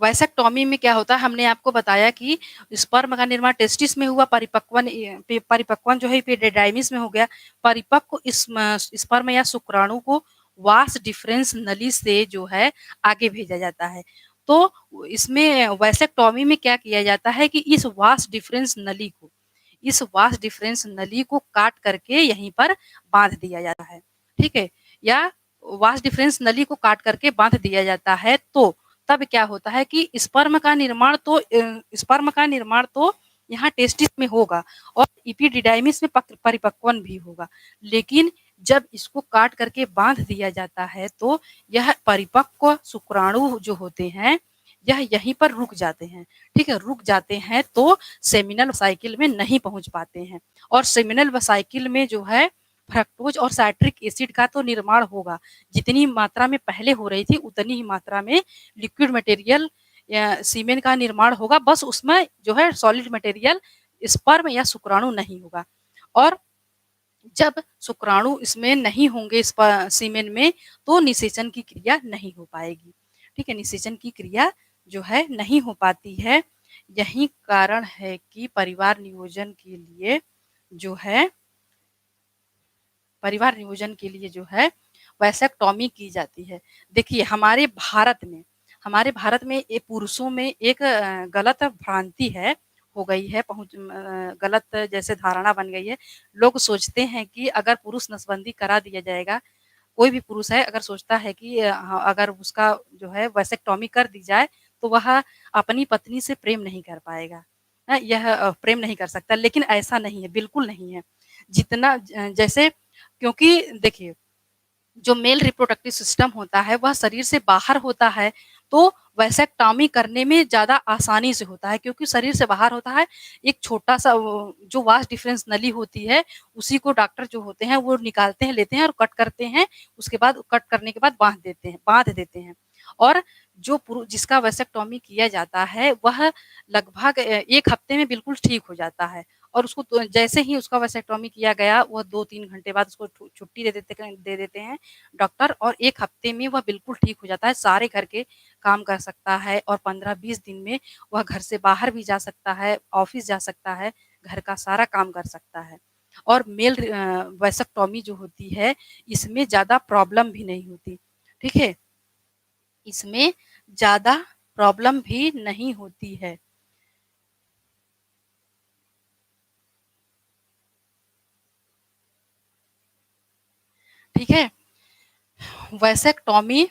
Vasectomy में क्या होता है, हमने आपको बताया कि स्पर्म का निर्माण टेस्टिस में हुआ, परिपक्वन जो है एपिडिडाइमिस में हो गया। परिपक्व स्पर्म या शुक्राणु को वास डिफरेंस नली से जो है आगे भेजा जाता है। तो इसमें वैसेक्टॉमी में क्या किया जाता है कि इस वास डिफरेंस नली को काट करके यहीं पर बांध दिया जाता है, ठीक है, या वास डिफरेंस नली को काट करके बांध दिया जाता है। तो तब क्या होता है कि स्पर्म का निर्माण तो यहाँ टेस्टिस में होगा और इपिडिडाइमिस में परिपक्वन भी होगा, लेकिन जब इसको काट करके बांध दिया जाता है तो यह परिपक्व शुक्राणु जो होते हैं यह यहीं पर रुक जाते हैं, ठीक है, रुक जाते हैं तो सेमिनल साइकिल में नहीं पहुंच पाते हैं। और सेमिनल साइकिल में जो है फ्रक्टोज और साइट्रिक एसिड का तो निर्माण होगा, जितनी मात्रा में पहले हो रही थी उतनी ही मात्रा में लिक्विड मटेरियल सीमेन का निर्माण होगा, बस उसमें जो है सॉलिड मटेरियल स्पर्म या शुक्राणु नहीं होगा। और जब शुक्राणु इसमें नहीं होंगे सीमेन में तो निषेचन की क्रिया नहीं हो पाएगी, ठीक है, निषेचन की क्रिया जो है नहीं हो पाती है। यही कारण है कि परिवार नियोजन के लिए जो है वैसेक्टॉमी की जाती है। देखिए हमारे भारत में पुरुषों में एक गलत भ्रांति है, हो गई है, गलत जैसे धारणा बन गई है। लोग सोचते हैं कि अगर पुरुष नसबंदी करा दिया जाएगा, कोई भी पुरुष है अगर सोचता है कि अगर उसका जो है वैसेक्टॉमी कर दी जाए तो वह अपनी पत्नी से प्रेम नहीं कर पाएगा, यह प्रेम नहीं कर सकता, लेकिन ऐसा नहीं है, बिल्कुल नहीं है। जितना जैसे, क्योंकि देखिए जो मेल रिप्रोडक्टिव सिस्टम होता है वह शरीर से बाहर होता है, तो वैसेक्टॉमी करने में ज़्यादा आसानी से होता है, क्योंकि शरीर से बाहर होता है। एक छोटा सा जो वास डिफरेंस नली होती है उसी को डॉक्टर जो होते हैं वो निकालते हैं, लेते हैं और कट करते हैं, उसके बाद कट करने के बाद बांध देते हैं। और जो जिसका वैसेक्टॉमी किया जाता है वह लगभग 1 हफ्ते में बिल्कुल ठीक हो जाता है। और उसको जैसे ही उसका वैसेक्टॉमी किया गया वह 2-3 घंटे बाद उसको छुट्टी दे देते हैं डॉक्टर, और 1 हफ्ते में वह बिल्कुल ठीक हो जाता है, सारे घर के काम कर सकता है और 15-20 दिन में वह घर से बाहर भी जा सकता है, ऑफिस जा सकता है, घर का सारा काम कर सकता है। और मेल वैसेक्टॉमी जो होती है इसमें ज़्यादा प्रॉब्लम भी नहीं होती, ठीक है, इसमें ज़्यादा प्रॉब्लम भी नहीं होती है। ठीक है, वैसेक्टॉमी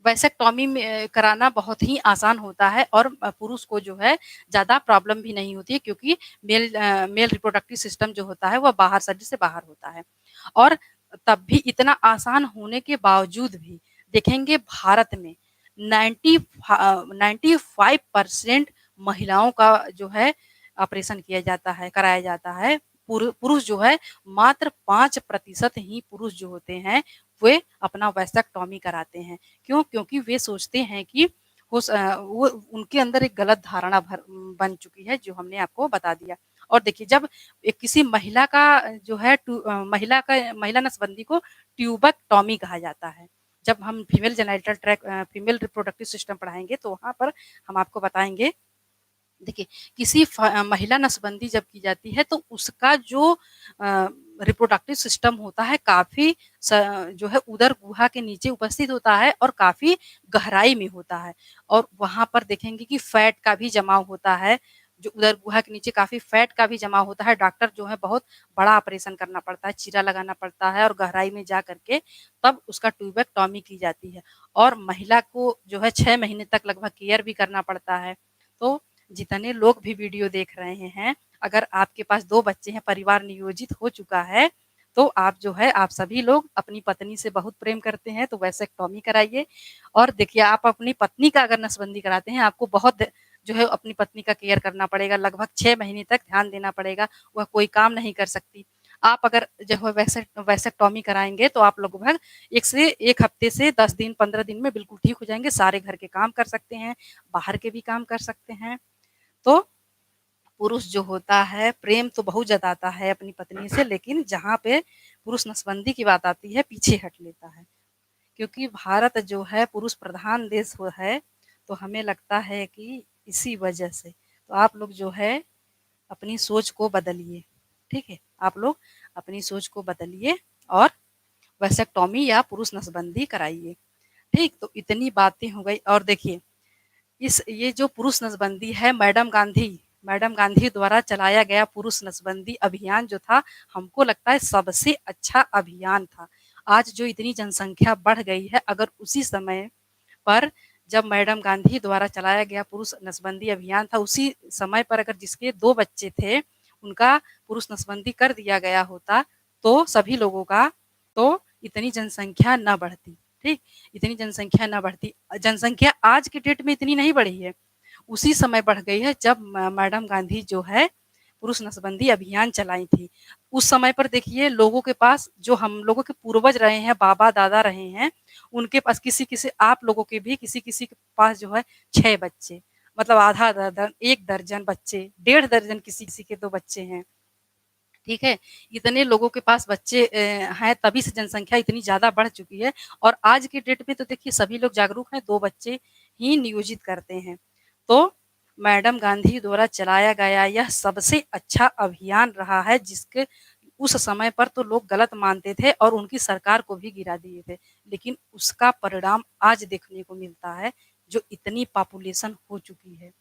वैसेक्टॉमी में कराना बहुत ही आसान होता है और पुरुष को जो है ज़्यादा प्रॉब्लम भी नहीं होती है, क्योंकि मेल रिप्रोडक्टिव सिस्टम जो होता है वह बाहर, शरीर से बाहर होता है। और तब भी इतना आसान होने के बावजूद भी देखेंगे भारत में 95% महिलाओं का जो है ऑपरेशन किया जाता है, कराया जाता है। पुरुष जो है मात्र 5% ही पुरुष जो होते हैं वे अपना वैसेक्टॉमी कराते हैं। क्यों? क्योंकि वे सोचते हैं कि वो उनके अंदर एक गलत धारणा बन चुकी है, जो हमने आपको बता दिया। और देखिए जब किसी महिला का जो है महिला नसबंदी को ट्यूबेक्टॉमी कहा जाता है। जब हम फीमेल रिप्रोडक्टिव सिस्टम पढ़ाएंगे तो वहाँ पर हम आपको बताएंगे। देखिए किसी महिला नसबंदी जब की जाती है तो उसका जो रिप्रोडक्टिव सिस्टम होता है काफ़ी जो है उदर गुहा के नीचे उपस्थित होता है और काफ़ी गहराई में होता है, और वहाँ पर देखेंगे कि फैट का भी जमाव होता है, जो उदर गुहा के नीचे काफ़ी फैट का भी जमाव होता है। डॉक्टर जो है बहुत बड़ा ऑपरेशन करना पड़ता है, चीरा लगाना पड़ता है और गहराई में जा करके तब उसका ट्यूबेक्टॉमी की जाती है। और महिला को जो है 6 महीने तक लगभग केयर भी करना पड़ता है। तो जितने लोग भी वीडियो देख रहे हैं, अगर आपके पास 2 बच्चे हैं, परिवार नियोजित हो चुका है, तो आप जो है आप सभी लोग अपनी पत्नी से बहुत प्रेम करते हैं तो वैसेक्टॉमी कराइए। और देखिए आप अपनी पत्नी का अगर नसबंदी कराते हैं, आपको बहुत जो है अपनी पत्नी का केयर करना पड़ेगा, लगभग 6 महीने तक ध्यान देना पड़ेगा, वह कोई काम नहीं कर सकती। आप अगर जो है वैसेक्टॉमी कराएँगे तो आप लगभग 1 हफ्ते से 10 दिन, 15 दिन में बिल्कुल ठीक हो जाएँगे, सारे घर के काम कर सकते हैं, बाहर के भी काम कर सकते हैं। तो पुरुष जो होता है प्रेम तो बहुत जताता है अपनी पत्नी से, लेकिन जहाँ पे पुरुष नसबंदी की बात आती है पीछे हट लेता है, क्योंकि भारत जो है पुरुष प्रधान देश है, तो हमें लगता है कि इसी वजह से तो आप लोग जो है अपनी सोच को बदलिए, ठीक है? आप लोग अपनी सोच को बदलिए और वैसेक्टॉमी या पुरुष नसबंदी कराइए, ठीक? तो इतनी बातें हो गई और देखिए इस ये जो पुरुष नसबंदी है मैडम गांधी द्वारा चलाया गया पुरुष नसबंदी अभियान जो था, हमको लगता है सबसे अच्छा अभियान था। आज जो इतनी जनसंख्या बढ़ गई है, अगर उसी समय पर जब मैडम गांधी द्वारा चलाया गया पुरुष नसबंदी अभियान था, उसी समय पर अगर जिसके 2 बच्चे थे, उनका पुरुष नसबंदी कर दिया गया होता, तो सभी लोगों का, तो इतनी जनसंख्या ना बढ़ती, ठीक? इतनी जनसंख्या ना बढ़ती। जनसंख्या आज के डेट में इतनी नहीं बढ़ी है, उसी समय बढ़ गई है जब मैडम गांधी जो है पुरुष नसबंदी अभियान चलाई थी। उस समय पर देखिए लोगों के पास जो हम लोगों के पूर्वज रहे हैं, बाबा-दादा रहे हैं, उनके पास किसी-किसी आप लोगों के भी किसी-किसी के पास जो है 6 बच्चे, मतलब आधा दर्जन, 1 दर्जन बच्चे, डेढ़ दर्जन किसी-किसी के तो बच्चे हैं। ठीक है? इतने लोगों के पास बच्चे हैं तभी से जनसंख्या इतनी ज़्यादा बढ़ चुकी है और आज की डेट में तो देखिए सभी लोग जागरूक हैं, 2 बच्चे ही नियोजित करते हैं। तो मैडम गांधी द्वारा चलाया गया यह सबसे अच्छा अभियान रहा है जिसके उस समय पर तो लोग गलत मानते थे और उनकी सरकार को भी गिरा दिए थे। लेकिन उसका परिणाम आज देखने को मिलता है, जो इतनी पॉपुलेशन हो चुकी है।